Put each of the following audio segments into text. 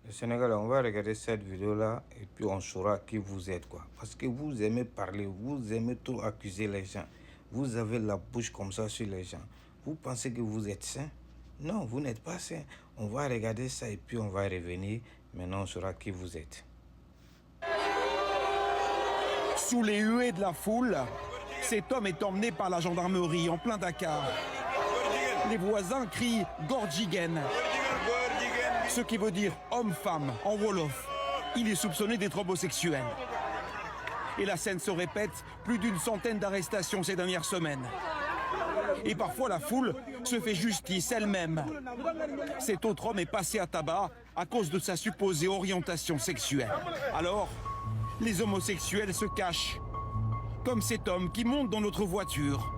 Le Sénégal, on va regarder cette vidéo-là et puis on saura qui vous êtes, quoi. Parce que vous aimez parler, vous aimez trop accuser les gens. Vous avez la bouche comme ça sur les gens. Vous pensez que vous êtes saint? Non, vous n'êtes pas saint. On va regarder ça et puis on va revenir. Maintenant, on saura qui vous êtes. Sous les huées de la foule, cet homme est emmené par la gendarmerie en plein Dakar. Les voisins crient « Gordigen », ce qui veut dire « homme-femme » en Wolof. Il est soupçonné d'être homosexuel. Et la scène se répète, plus d'une centaine d'arrestations ces dernières semaines. Et parfois la foule se fait justice elle-même. Cet autre homme est passé à tabac à cause de sa supposée orientation sexuelle. Alors, les homosexuels se cachent, comme cet homme qui monte dans notre voiture.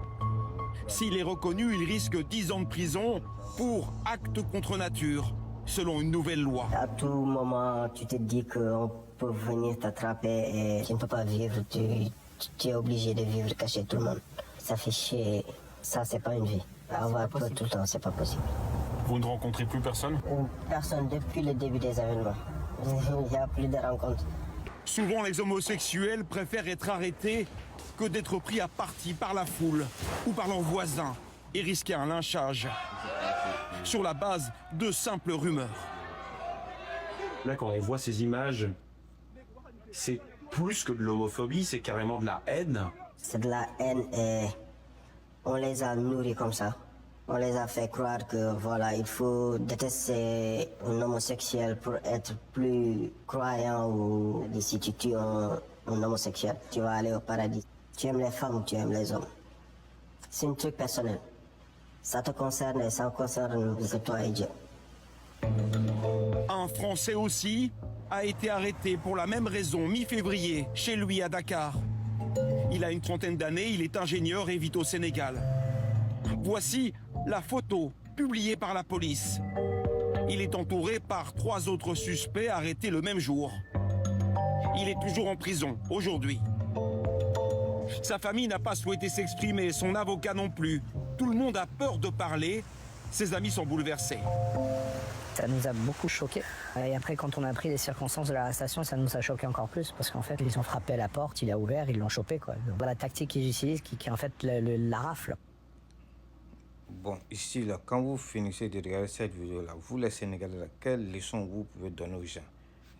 S'il est reconnu, il risque 10 ans de prison pour acte contre nature, selon une nouvelle loi. À tout moment, tu te dis qu'on peut venir t'attraper et tu ne peux pas vivre, tu es obligé de vivre caché tout le monde. Ça fait chier, ça c'est pas une vie. Avoir peur tout le temps, c'est pas possible. Vous ne rencontrez plus personne? Personne depuis le début des événements. Il n'y a plus de rencontres. Souvent, les homosexuels préfèrent être arrêtés que d'être pris à partie par la foule ou par leurs voisins et risquer un lynchage sur la base de simples rumeurs. Là, quand on voit ces images, c'est plus que de l'homophobie, c'est carrément de la haine. C'est de la haine et on les a nourris comme ça. On les a fait croire que voilà, il faut détester un homosexuel pour être plus croyant ou si tu tues un homosexuel, tu vas aller au paradis. Tu aimes les femmes ou tu aimes les hommes. C'est un truc personnel. Ça te concerne et ça concerne que toi et Dieu. Un Français aussi a été arrêté pour la même raison mi-février chez lui à Dakar. Il a une trentaine d'années, il est ingénieur et vit au Sénégal. Voici la photo publiée par la police. Il est entouré par 3 autres suspects arrêtés le même jour. Il est toujours en prison aujourd'hui. Sa famille n'a pas souhaité s'exprimer, son avocat non plus. Tout le monde a peur de parler. Ses amis sont bouleversés. Ça nous a beaucoup choqués. Et après, quand on a appris les circonstances de l'arrestation, ça nous a choqué encore plus. Parce qu'en fait, ils ont frappé à la porte, il a ouvert, ils l'ont chopé, quoi. Voilà la tactique qu'ils utilisent, qui est en fait la rafle. Bon, ici, là, quand vous finissez de regarder cette vidéo-là, vous les Sénégalais, là, quelle leçon vous pouvez donner aux gens?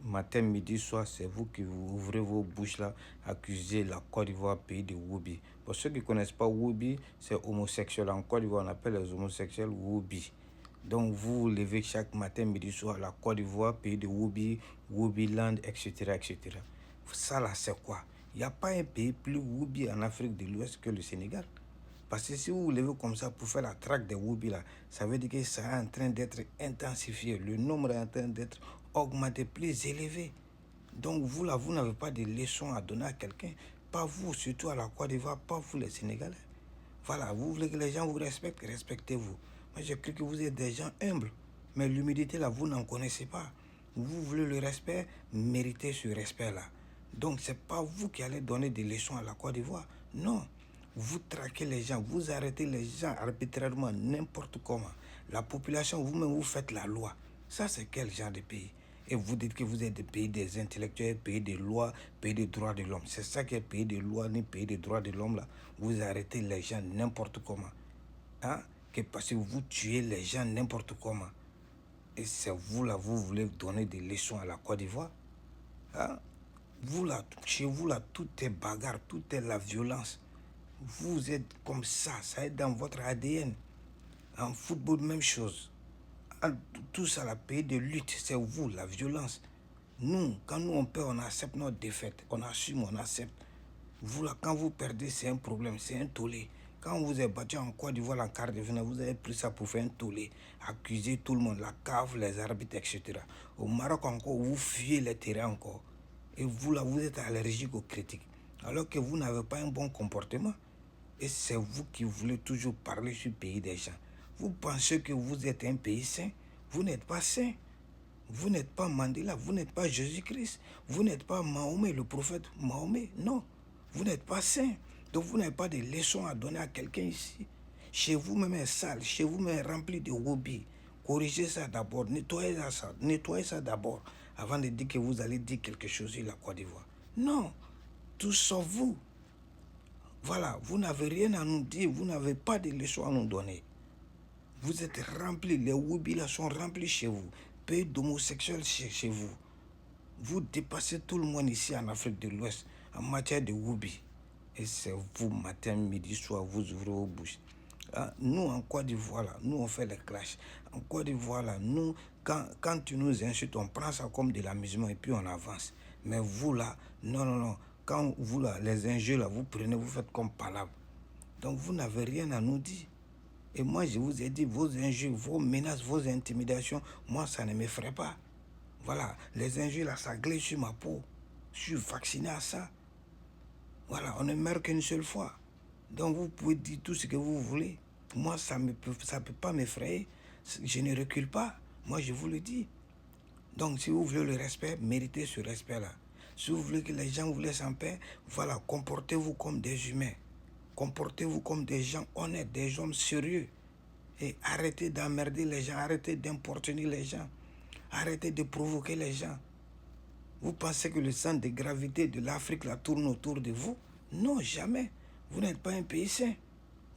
Matin, midi, soir, c'est vous qui vous ouvrez vos bouches là, accusez la Côte d'Ivoire, pays de Woubi. Pour ceux qui ne connaissent pas Woubi, c'est homosexuel. En Côte d'Ivoire, on appelle les homosexuels Woubi. Donc vous vous levez chaque matin, midi, soir, la Côte d'Ivoire, pays de Woubi, Woubiland, etc., etc. Ça là, c'est quoi? Il n'y a pas un pays plus Woubi en Afrique de l'Ouest que le Sénégal. Parce que si vous vous levez comme ça pour faire la traque des Woubi là, ça veut dire que ça est en train d'être intensifié. Le nombre est en train d'être augmenté, plus élevé. Donc vous là, vous n'avez pas de leçons à donner à quelqu'un. Pas vous, surtout à la Côte d'Ivoire, pas vous les Sénégalais. Voilà, vous voulez que les gens vous respectent, respectez-vous. Moi, j'ai cru que vous êtes des gens humbles. Mais l'humilité là, vous n'en connaissez pas. Vous voulez le respect, méritez ce respect-là. Donc, ce n'est pas vous qui allez donner des leçons à la Côte d'Ivoire. Non. Vous traquez les gens, vous arrêtez les gens arbitrairement, n'importe comment. La population, vous-même, vous faites la loi. Ça, c'est quel genre de pays? Et vous dites que vous êtes des pays des intellectuels, pays des lois, pays des droits de l'homme. C'est ça qui est pays des lois, ni pays des droits de l'homme, là. Vous arrêtez les gens n'importe comment. Hein? Que parce que vous tuez les gens n'importe comment. Et c'est vous, là, vous voulez donner des leçons à la Côte d'Ivoire? Hein? Vous, là, chez vous, là, tout est bagarre, tout est la violence. Vous êtes comme ça est dans votre ADN. En football, même chose. Tout ça, la pays de lutte, c'est vous, la violence. Nous, quand nous on perd, on accepte notre défaite. On assume, on accepte. Vous, là, quand vous perdez, c'est un problème, c'est un tollé. Quand vous êtes battu en Côte d'Ivoire en quart de finale, vous avez pris ça pour faire un tollé. Accuser tout le monde, la cave, les arbitres, etc. Au Maroc encore, vous fuyez les terrains encore. Et vous, là, vous êtes allergique aux critiques. Alors que vous n'avez pas un bon comportement. Et c'est vous qui voulez toujours parler sur le pays des gens. Vous pensez que vous êtes un pays saint? Vous n'êtes pas saint. Vous n'êtes pas Mandela, vous n'êtes pas Jésus-Christ. Vous n'êtes pas Mahomet, le prophète Mahomet. Non, vous n'êtes pas saint. Donc vous n'avez pas de leçons à donner à quelqu'un ici. Chez vous-même est sale, chez vous-même est rempli de hobbies. Corrigez ça d'abord, nettoyez ça d'abord. avant de dire que vous allez dire quelque chose sur la Côte d'Ivoire. Non, tout sauf vous. Voilà, vous n'avez rien à nous dire, vous n'avez pas de leçons à nous donner. Vous êtes remplis, les Woubi là sont remplis chez vous. Pays d'homosexuels chez vous. Vous dépassez tout le monde ici en Afrique de l'Ouest en matière de Woubi. Et c'est vous, matin, midi, soir, vous ouvrez vos bouches. Ah, nous, en Côte d'Ivoire, là, nous, on fait les clashs. En Côte d'Ivoire, là, nous, quand tu nous insultes, on prend ça comme de l'amusement et puis on avance. Mais vous, là, non. Quand vous, là, les injures, là, vous prenez, vous faites comme palabre. Donc, vous n'avez rien à nous dire. Et moi, je vous ai dit, vos injures, vos menaces, vos intimidations, moi, ça ne m'effraie pas. Voilà, les injures, là, ça glisse sur ma peau. Je suis vacciné à ça. Voilà, on ne meurt qu'une seule fois. Donc, vous pouvez dire tout ce que vous voulez. Moi, ça ne peut pas m'effrayer. Je ne recule pas. Moi, je vous le dis. Donc, si vous voulez le respect, méritez ce respect-là. Si vous voulez que les gens vous laissent en paix, voilà, comportez-vous comme des humains. Comportez-vous comme des gens honnêtes, des hommes sérieux. Et arrêtez d'emmerder les gens, arrêtez d'importuner les gens. Arrêtez de provoquer les gens. Vous pensez que le centre de gravité de l'Afrique la tourne autour de vous? Non, jamais. Vous n'êtes pas un pays sain.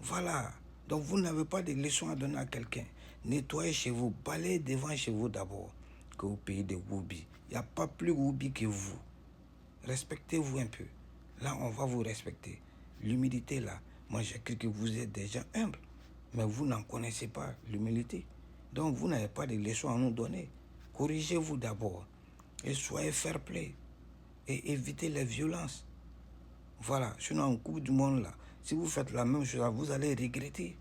Voilà. Donc vous n'avez pas de leçons à donner à quelqu'un. Nettoyez chez vous, balayez devant chez vous d'abord qu'au pays de Woubi. Il n'y a pas plus Woubi que vous. Respectez-vous un peu. Là, on va vous respecter. L'humilité, là, moi j'ai cru que vous êtes des gens humbles. Mais vous n'en connaissez pas l'humilité. Donc vous n'avez pas de leçons à nous donner. Corrigez-vous d'abord. Et soyez fair play. Et évitez les violences. Voilà. Sinon, en Coupe du Monde, là, si vous faites la même chose, vous allez regretter.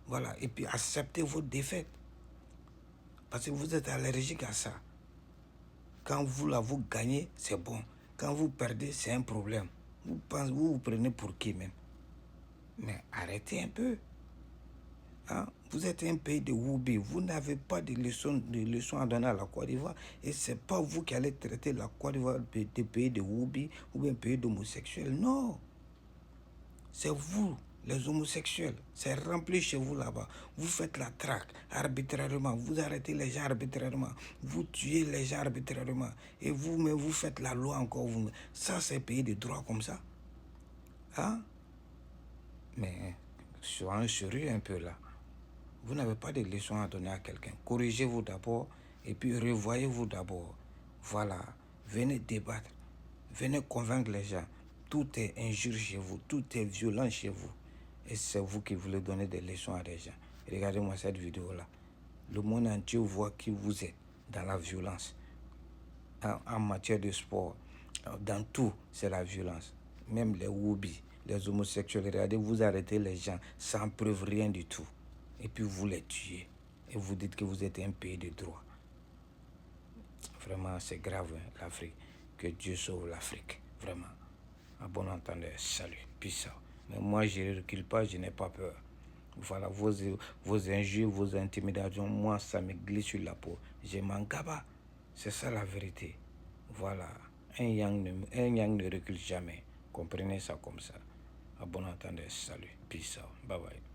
Voilà. Et puis, acceptez votre défaite. Parce que vous êtes allergique à ça. Quand vous, là, vous gagnez, c'est bon. Quand vous perdez, c'est un problème. Vous prenez pour qui même? Mais arrêtez un peu. Hein? Vous êtes un pays de Woubi, vous n'avez pas de leçons à donner à la Côte d'Ivoire et ce n'est pas vous qui allez traiter la Côte d'Ivoire de pays de Woubi ou bien pays d'homosexuels. Non, c'est vous, les homosexuels, c'est rempli chez vous là-bas. Vous faites la traque arbitrairement, vous arrêtez les gens arbitrairement, vous tuez les gens arbitrairement et vous-même vous faites la loi encore. Ça, c'est un pays de droit comme ça. Hein? Mais soyez sérieux un peu là. Vous n'avez pas de leçons à donner à quelqu'un. Corrigez-vous d'abord et puis revoyez-vous d'abord. Voilà. Venez débattre. Venez convaincre les gens. Tout est injure chez vous. Tout est violent chez vous. Et c'est vous qui voulez donner des leçons à des gens. Regardez-moi cette vidéo-là. Le monde entier voit qui vous êtes dans la violence. En matière de sport, dans tout, c'est la violence. Même les Woubi, les homosexuels, regardez, vous arrêtez les gens sans preuve, rien du tout. Et puis vous les tuez. Et vous dites que vous êtes un pays de droit. Vraiment, c'est grave, hein, l'Afrique. Que Dieu sauve l'Afrique. Vraiment. À bon entendeur, salut. Peace out. Mais moi, je ne recule pas, je n'ai pas peur. Voilà, vos injures, vos intimidations, moi, ça me glisse sur la peau. Je m'en gaba. C'est ça la vérité. Voilà. Un yang ne recule jamais. Comprenez ça comme ça. À bon entendeur, salut. Peace out. Bye bye.